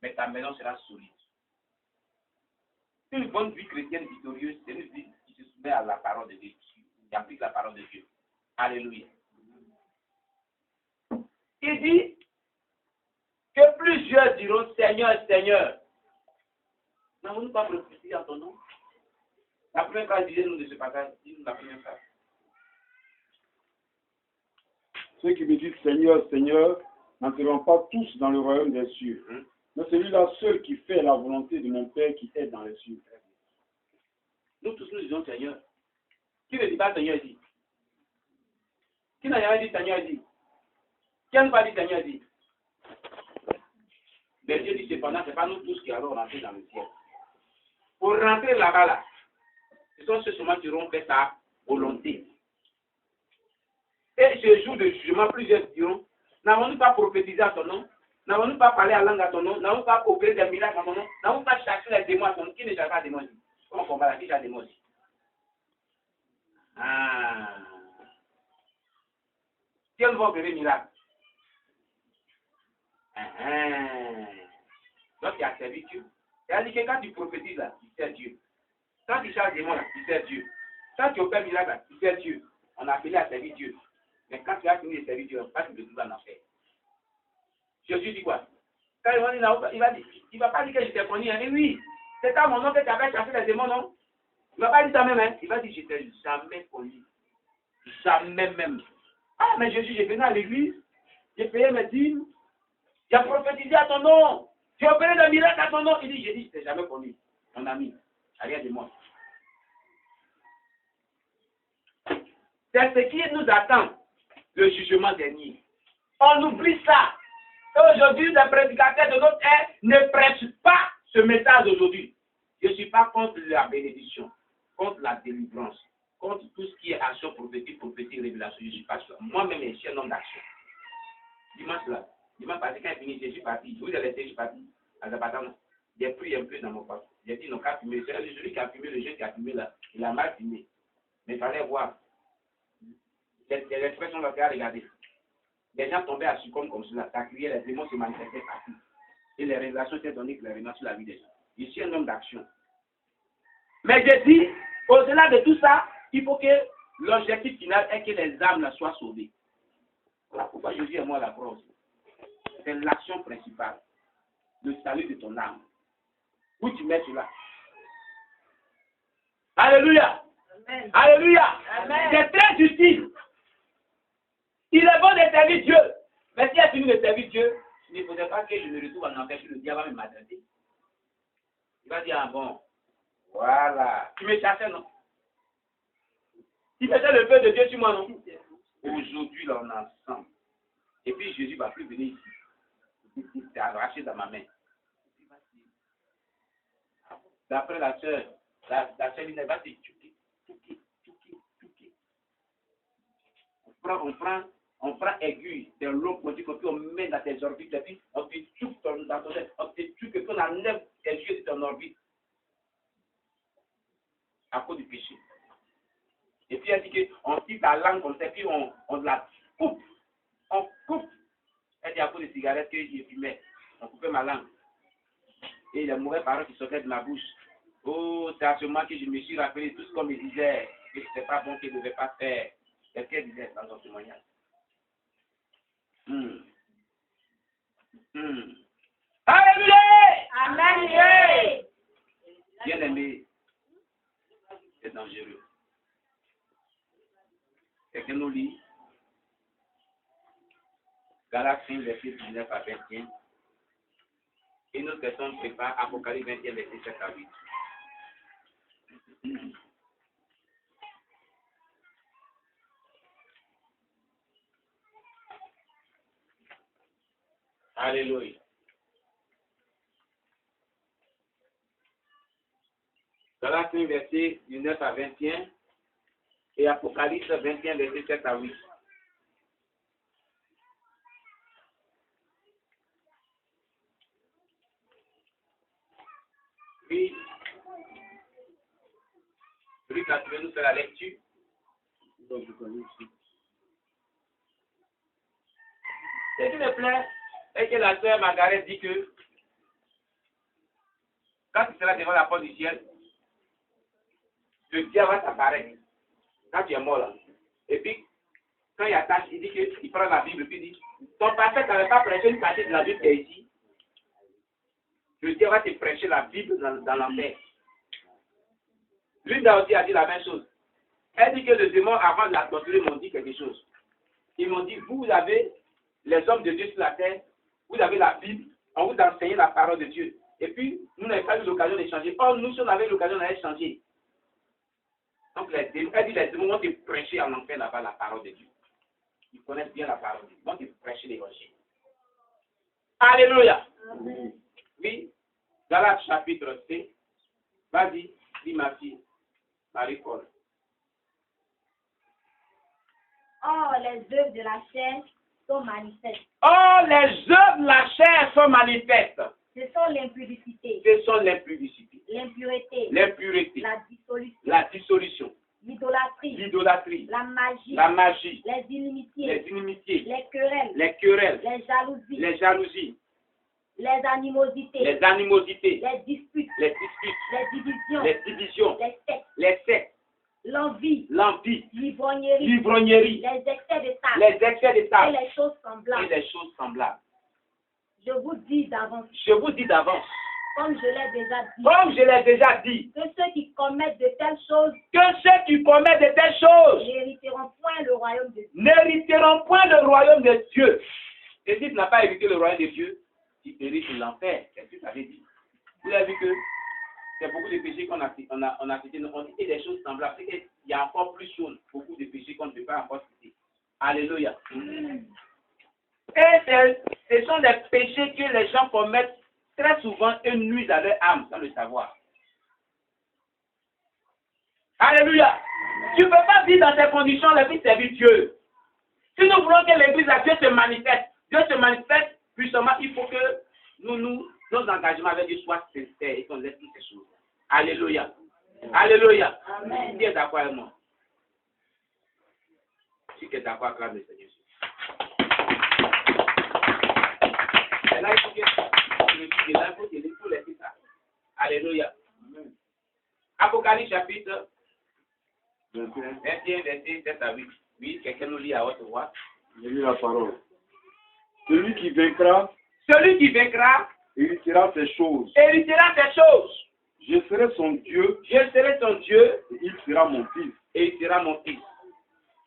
mais ta maison sera solide. Une bonne vie chrétienne victorieuse, c'est une vie qui se soumet à la parole de Dieu, qui applique la parole de Dieu. Alléluia. Il dit que plusieurs diront Seigneur, Seigneur. N'avons-nous pas prophétisé en ton nom? La première phrase, disait-nous de ce passage, dis-nous la première phrase. Ceux qui me disent Seigneur, Seigneur, n'entreront pas tous dans le royaume des cieux, mais celui-là seul qui fait la volonté de mon Père qui est dans les cieux. Nous tous nous disons Seigneur. Qui ne dit pas Seigneur dit? Qui n'a jamais dit Seigneur dit? Qui n'a pas dit Seigneur dit? Mais Dieu dit cependant, ce n'est pas nous tous qui allons rentrer dans le ciel. Pour rentrer là-bas, là, ce sont ceux seulement qui auront fait sa volonté. Et ce jour de jugement, plusieurs diront, n'avons-nous pas prophétisé à ton nom? N'avons-nous pas parlé à langue à ton nom? N'avons-nous pas opéré des miracles à ton nom? N'avons-nous pas chassé les démons à ton nom? Qui ne chasse pas les démons? Comment on combat là? Qui chasse les démons aussi? Qui va opérer miracle? Donc il a servi Dieu. C'est-à-dire que quand tu prophétises là, tu sers Dieu. Quand tu chasses des démons là, tu sers Dieu. Quand tu opères miracle là, tu sers Dieu. On a appelé à servir Dieu. Mais quand tu as fini de servir Dieu, pas de trouver en enfer. Jésus dit quoi? Quand il va pas dire que je t'ai connu, hein? Mais oui, c'est à mon nom que tu avais chassé les démons, non? Il va pas dire ça même, hein? Il va dire je t'ai jamais connu. Jamais même. Ah, mais Jésus, j'ai venu à l'église, j'ai payé mes dîmes, j'ai prophétisé à ton nom, j'ai opéré des miracles à ton nom. Il dit, j'ai dit, je t'ai jamais connu, mon ami, rien de moi. C'est ce qui nous attend, le jugement dernier. On oublie ça. Aujourd'hui, les prédicateurs de notre ère ne prêchent pas ce message aujourd'hui. Je ne suis pas contre la bénédiction, contre la délivrance, contre tout ce qui est action prophétique, révélation. Je ne suis pas sûr. Moi-même, je suis un homme d'action. Dimanche passé, quand il finit, je suis parti. Vous allez laisser, je suis parti. À Zapatana. J'ai pris un peu dans mon poche. J'ai dit, non, qu'à fumer. C'est celui qui a fumé, le jeune qui a fumé là. Il a mal fumé. Mais il fallait voir. Les expressions là, regarder. Les gens tombaient à succomber comme cela. Ça criait, les démons se manifestaient partout. Et les révélations étaient données clairement sur la vie des gens. Je suis un homme d'action. Mais je dis, au-delà de tout ça, il faut que l'objectif final est que les âmes soient sauvées. Voilà pourquoi Jésus est mort à la croix aussi. C'est l'action principale. Le salut de ton âme. Où tu mets cela? Alléluia. Amen. Alléluia. Amen. C'est très utile. Il est bon de servir Dieu. Mais si tu as fini de servir Dieu, il ne faudrait pas que je me retrouve en enfer, que le diable va me maltraiter. Il va dire, ah bon, voilà. Tu me chassais, non? Tu faisais le feu de Dieu sur moi, non? Aujourd'hui, là, on est ensemble. Et puis Jésus ne va plus venir ici. C'est arraché dans ma main. D'après la sœur, la sœur Lina va te tuquer. On prend aiguille dans l'eau pour dire qu'on met dans tes orbites, et puis on te tuque dans ton œil, on te tuque et puis on enlève tes yeux de ton orbite. À cause du péché. Et puis elle dit qu'on tire ta langue comme ça, puis on la coupe. On coupe. Elle dit à cause des cigarettes que j'ai fumé. On coupait ma langue. Et les mauvaises paroles qui sortaient de ma bouche. Oh, c'est à ce moment que je me suis rappelé tout ce qu'on me disait, que ce n'était pas bon, que je ne devais pas faire. C'est ce qu'elle disait dans son témoignage. Alléluia! Amen! Bien aimé, c'est dangereux. Quelqu'un nous lit Galates 5, verset 19 à 21. Et notre personne prépare Apocalypse 21, verset 7 à 8. Alléluia. Galates 5, verset 19 à 21 et Apocalypse 21, verset 7 à 8. Puis, celui qui a trouvé nous faire la lecture. Ce qui me plaît est que la sœur Margaret dit que quand tu seras devant la porte du ciel, le diable va t'apparaître. Quand tu es mort là. Et puis, quand il attache, il dit qu'il prend la Bible et puis il dit, ton pasteur n'avait pas prêché une partie de la Bible qui est ici. Le diable va te prêcher la Bible dans l'enfer. Linda aussi a dit la même chose. Elle dit que le démon, avant de la torturer, m'ont dit quelque chose. Ils m'ont dit, vous avez les hommes de Dieu sur la terre, vous avez la Bible, on vous enseigne la parole de Dieu. Et puis, nous n'avons pas eu l'occasion d'échanger. Or, nous, si on avait eu l'occasion d'échanger. Donc, elle dit, les démons vont te prêcher en enfer là-bas la parole de Dieu. Ils connaissent bien la parole de Dieu. Ils vont te prêcher l'évangile. Alléluia. Amen. Oui, Galates chapitre 5. Vas-y, dis ma fille, Marie-Paul. Or, les œuvres de la chair sont manifestes. Or, les œuvres de la chair sont manifestes. Ce sont l'impudicité. Ce sont l'impudicité. L'impureté. L'impureté. La dissolution. La dissolution. L'idolâtrie. L'idolâtrie. La magie. La magie. Les inimitiés. Les inimitiés. Les querelles. Les querelles. Les jalousies. Les jalousies. Les animosités. Les animosités. Les disputes. Les disputes. Les divisions. Les divisions. Les sectes. Les sectes. L'envie. L'envie. L'ivrognerie. L'ivrognerie. Les excès de table. Les excès de Et table. les choses semblables. Et les choses semblables. Je vous dis d'avance. Je vous dis d'avance. Comme je l'ai déjà dit. Comme je l'ai déjà dit. Que ceux qui commettent de telles choses. Que ceux qui commettent de telles choses. N'hériteront point le royaume de Dieu. N'hériteront point le royaume de Dieu. Et si tu n'as pas hérité le royaume de Dieu, tu hérites l'enfer. Qu'est-ce que ça veut dire? Vous avez vu que c'est beaucoup de péchés qu'on a cités. On dit des choses semblables. Il y a encore plus choses, beaucoup de péchés qu'on ne peut pas encore citer. Alléluia. Et ce sont des péchés que les gens commettent très souvent et nuisent à leur âme sans le savoir. Alléluia. Tu ne peux pas vivre dans ces conditions et puis servir Dieu. Si nous voulons que l'église à Dieu se manifeste puissamment, il faut que nos engagements avec Dieu soient sincères et qu'on laisse toutes ces choses. Alléluia. Alléluia. Amen. Qui est d'accord avec moi? Si tu es d'accord, acclame le Seigneur. Et là, il faut que il faut que tous les titres. Alléluia. Apocalypse chapitre 21, verset 7 à 8. Oui, quelqu'un nous lit à haute voix. Je lis la parole. Celui qui vaincra héritera ces choses. Héritera ces choses. Je serai son Dieu Je serai ton Dieu et il sera mon fils. et il sera mon fils.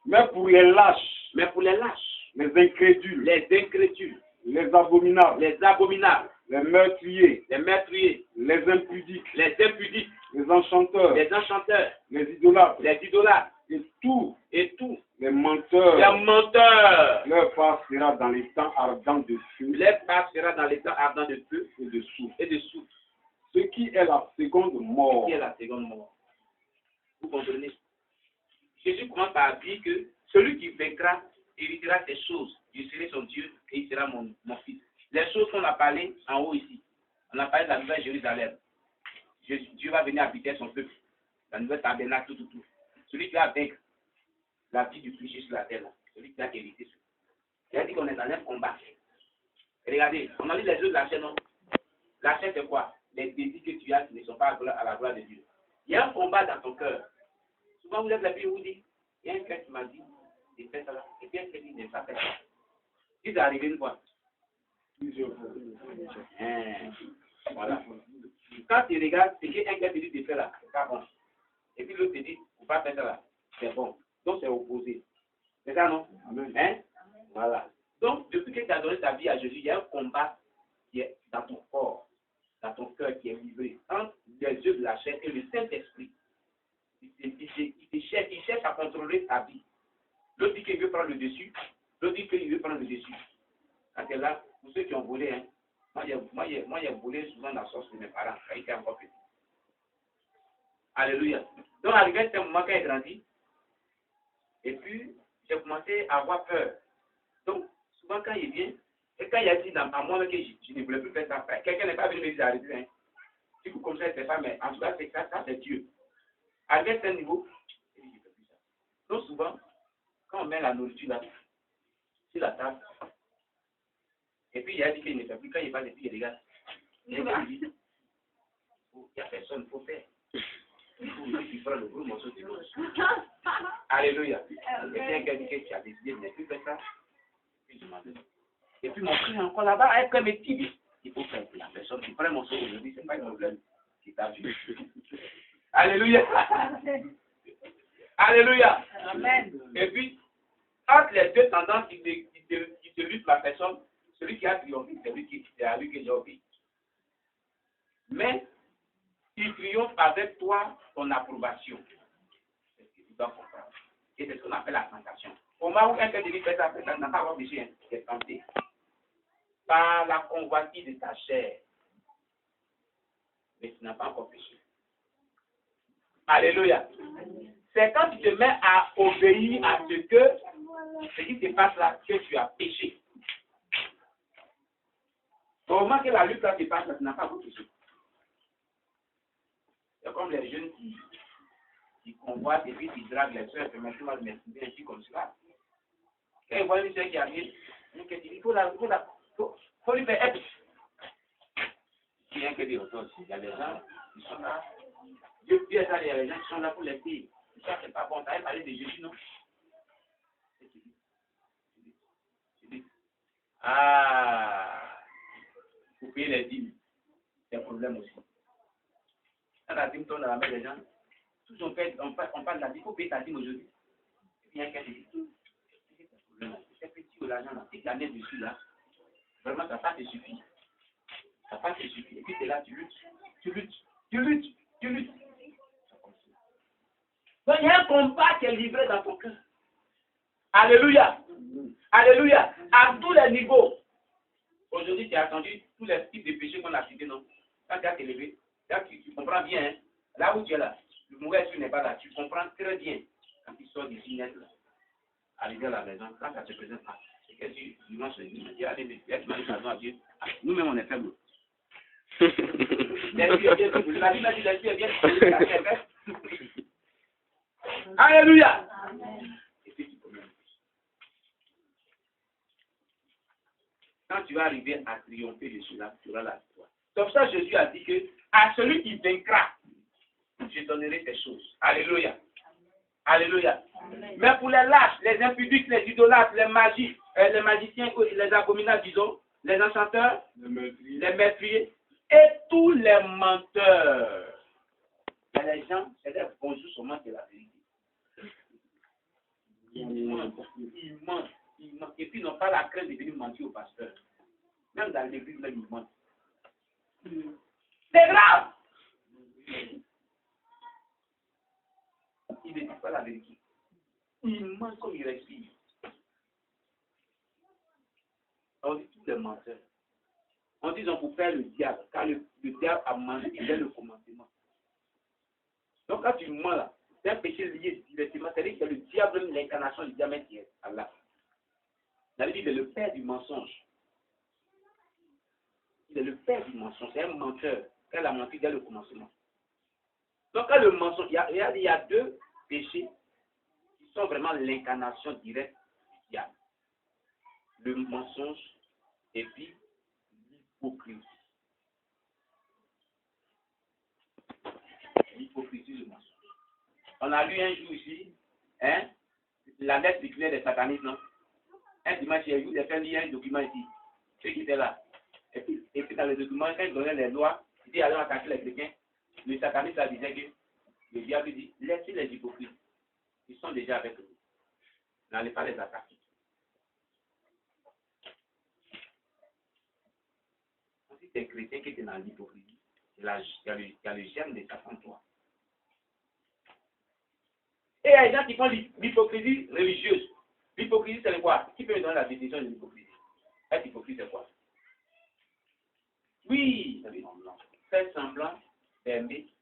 Mais pour les lâches, Mais pour les lâches, les incrédules, les incrédules, les abominables, les abominables, les meurtriers, les meurtriers, les impudiques, les impudiques, les enchanteurs, les enchanteurs, les idolâtres les idolâtres et tous et tous les menteurs, les menteurs. leur part sera dans les temps ardents de feu Leur part sera dans les temps ardents de feu et de soufre. et de souffle. Ce qui est la seconde mort. Qui est la seconde mort. Vous comprenez? Jésus commence par dire que celui qui vaincra héritera ces choses. Je serai son Dieu et il sera mon fils. Les choses qu'on a parlé en haut ici. On a parlé de la nouvelle Jérusalem. Dieu va venir habiter son peuple. La nouvelle tabernacle, tout. Celui qui va vaincre la vie du péché sur la terre. Celui qui va hériter. Il a dit qu'on est dans un combat. Et regardez, on a lu les œuvres de la chaîne, non? La chaîne, c'est quoi? Les désirs que tu as qui ne sont pas à la gloire de Dieu. Il y a un combat dans ton cœur. Souvent, vous êtes la Bible, vous dites, il y a un cœur qui m'a dit, j'ai fait ça là, et puis un cœur qui n'a pas fait ça. Si c'est arrivé une fois. Voilà. Quand tu regardes, c'est qu'un cœur te dit de faire là, c'est pas bon. Et puis l'autre te dit, faut pas faire ça là, c'est bon. Donc c'est opposé. C'est ça, non? Hein? Voilà. Donc, depuis que tu as donné ta vie à Jésus, il y a un combat qui est dans ton corps, dans ton cœur qui est livré entre les yeux de la chair et le Saint-Esprit. Il cherche à contrôler ta vie. L'autre dit qu'il veut prendre le dessus, l'autre dit qu'il veut prendre le dessus. Quand tu es là, pour ceux qui ont volé, hein, moi j'ai volé souvent dans la source de mes parents, quand ils étaient encore petits. Alléluia. Donc, arrivé à un moment quand j'ai grandi, et puis j'ai commencé à avoir peur. Donc, souvent quand il vient, et quand il a dit à moi que je ne voulais plus faire ça, quelqu'un n'est pas venu me dire d'arrêter. Hein. Si vous comme ça, c'est pas, mais en tout cas, c'est ça c'est Dieu. Arrivé à ce niveau, je ne fais plus ça. Donc, souvent, quand on met la nourriture là, sur la table, et puis il a dit qu'il ne fait plus, quand il va depuis, il regarde. Il dit, il n'y a personne, il faut faire. Il faut que tu prends le gros morceau de l'autre. Alléluia. Et puis un gars dit que tu as décidé de ne plus faire ça. Et puis mon frère encore là-bas, avec un petit, il faut faire la personne qui prend un morceau aujourd'hui, ce n'est pas un problème qui t'a vu. Alléluia. Alléluia. Amen. Et puis, entre les deux tendances qui te luttent la personne, celui qui a triomphé, c'est à lui que j'ai obéi. Mais, il triomphe avec toi ton approbation. C'est ce que tu dois comprendre. Et c'est ce qu'on appelle la tentation. Au moment où quelqu'un te dit fais ça, n'a pas encore péché, hein, c'est tenté. Par la convoitise de ta chair. Mais tu n'as pas encore péché. Alléluia. C'est quand tu te mets à obéir à ce qui se passe là, que tu as péché. Au moment que la lutte là se passe, tu n'as pas encore péché. C'est comme les jeunes qui convoitent et puis qui draguent les soeurs, mais tu vas me mettre ainsi comme cela. Quand ils voient une soeur qui arrive, il faut lui faire être. Il y a que des autres. Il y a des gens qui sont là. Dieu dit ça, il y a des gens qui sont là pour les filles. Ça, c'est pas bon. Tu avais parlé de Jésus, non? Ah! Pour payer les dîmes, c'est un problème aussi. Quand la dîme tourne dans la main des gens, tous on parle de la dîme, il faut payer ta dîme aujourd'hui. Et puis il y a quelqu'un qui dit, c'est petit ou l'argent là, si tu as mis dessus là, vraiment ça pas te suffit. Ça pas te suffit. Et puis tu es là, tu luttes. Donc il y a un combat qui est livré dans ton cœur. Alléluia. Alléluia. À tous les niveaux. Aujourd'hui, tu as attendu tous les types de péchés qu'on a cités, non? Quand tu as élevé, tu comprends bien, hein? Là où tu es là, le mauvais esprit n'est pas là. Tu comprends très bien quand tu sors d'ici net là. Arrivé à la maison, quand ça te présente, c'est que tu dimanche, tu dis, allez, tu m'as dit, nous-mêmes on est faibles. L'esprit est bien, la Bible dit l'esprit est bien. Alléluia. Et puis tu connais. quand tu vas arriver à triompher de cela, tu auras la victoire. C'est pour ça que Jésus a dit que à celui qui vaincra, je donnerai des choses. Alléluia. Alléluia. Mais pour les lâches, les impudiques, les idolâtres, les magiciens, les abominables, disons, les enchanteurs, les meurtriers et tous les menteurs. Et les gens, c'est des bonjours seulement de la vérité. Ils mentent. Et puis ils n'ont pas la crainte de venir mentir au pasteur. Même dans l'église, là, ils mentent. C'est grave. Ils ne disent pas la vérité. Ils mentent comme ils respirent. On dit tous les menteurs. On dit pour faire le diable, car le diable a menti dès le commencement. Donc quand tu mens là, c'est un péché lié directement. C'est-à-dire que c'est le diable, l'incarnation du diable qui est Allah. La Bible dit que c'est le père du mensonge. Il est le père du mensonge. C'est un menteur. Elle a menti dès le commencement. Donc quand le mensonge, il y a deux péchés qui sont vraiment l'incarnation directe du diable. Le mensonge et puis l'hypocrisie. L'hypocrisie, le mensonge. On a lu un jour ici, la lettre circulaire des satanistes, non? Un dimanche, il y a un document ici, ceux qui étaient là. Et puis dans le document, quand ils donnaient les lois, ils disaient allons attaquer les chrétiens. Le sataniste a disait que le diable dit laissez les hypocrites. Ils sont déjà avec nous. N'allez pas les attaquer. Si tu es chrétien qui est dans l'hypocrisie, il y a le germe de Satan en toi. Et il y a des gens qui font l'hypocrisie religieuse. L'hypocrisie, c'est quoi? Qui peut me donner la définition de l'hypocrisie? Être hypocrite, c'est quoi? Oui, faire semblant d'aimer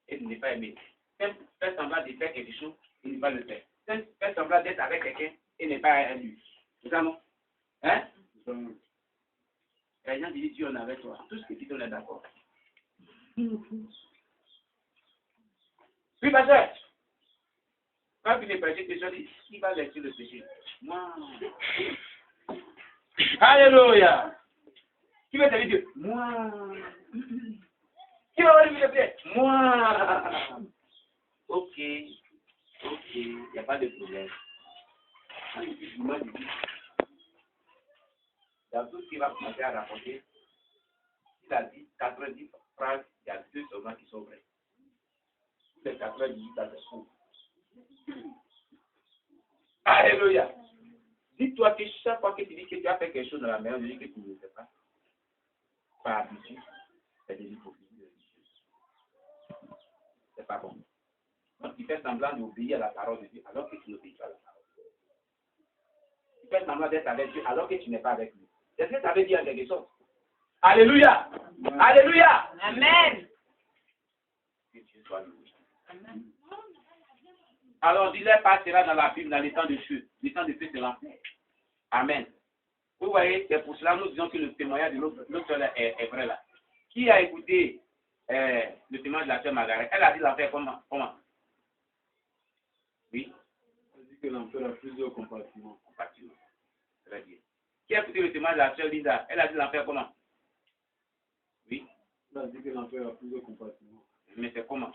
et de ne pas aimer. Faire semblant de faire quelque chose et ne pas le faire. Faire semblant d'être avec quelqu'un et ne pas être lui. C'est ça, non? Hein? Les gens disent Dieu en est avec toi. Tout ce que tu dis, on est d'accord. Oui, pasteur. Quand il est prêché, les gens disent qui va laisser le péché? Moi. Alléluia. Qui va te dire moi. Qui va aller le péché? Moi. Ok. Il n'y a pas de problème. Quand il dit moi, il dit. Dans tout ce qu'il va commencer à raconter, il a dit 90 phrases, il y a 2 seulement qui sont vraies. Les 98, ça se trouve. Alléluia. Dis-toi que chaque fois que tu dis que tu as fait quelque chose dans la maison, tu dis que tu ne le fais pas. Par habitude, c'est de l'hypocrisie religieuse. C'est pas bon. Donc tu fais semblant d'obéir à la parole de Dieu alors que tu n'obéis pas à la parole de Dieu. Tu fais semblant d'être avec Dieu alors que tu n'es pas avec lui. Est-ce que ça veut dire quelque chose? Alléluia. Alléluia. Amen. Que Dieu soit loué. Amen. Alors, dis-leur passera dans la Bible dans les temps de feu. Les temps de feu, c'est l'enfer. Amen. Vous voyez, c'est pour cela que nous disons que le témoignage de l'autre est vrai là. Qui a écouté le témoignage de la sœur Margaret? Elle a dit l'enfer comment? Oui. Elle dit que l'enfer a plusieurs compartiments. Très bien. Qui a écouté le témoignage de la sœur Linda? Elle a dit l'enfer comment? Oui. Elle a dit que l'enfer a plusieurs compartiments. Mais c'est comment?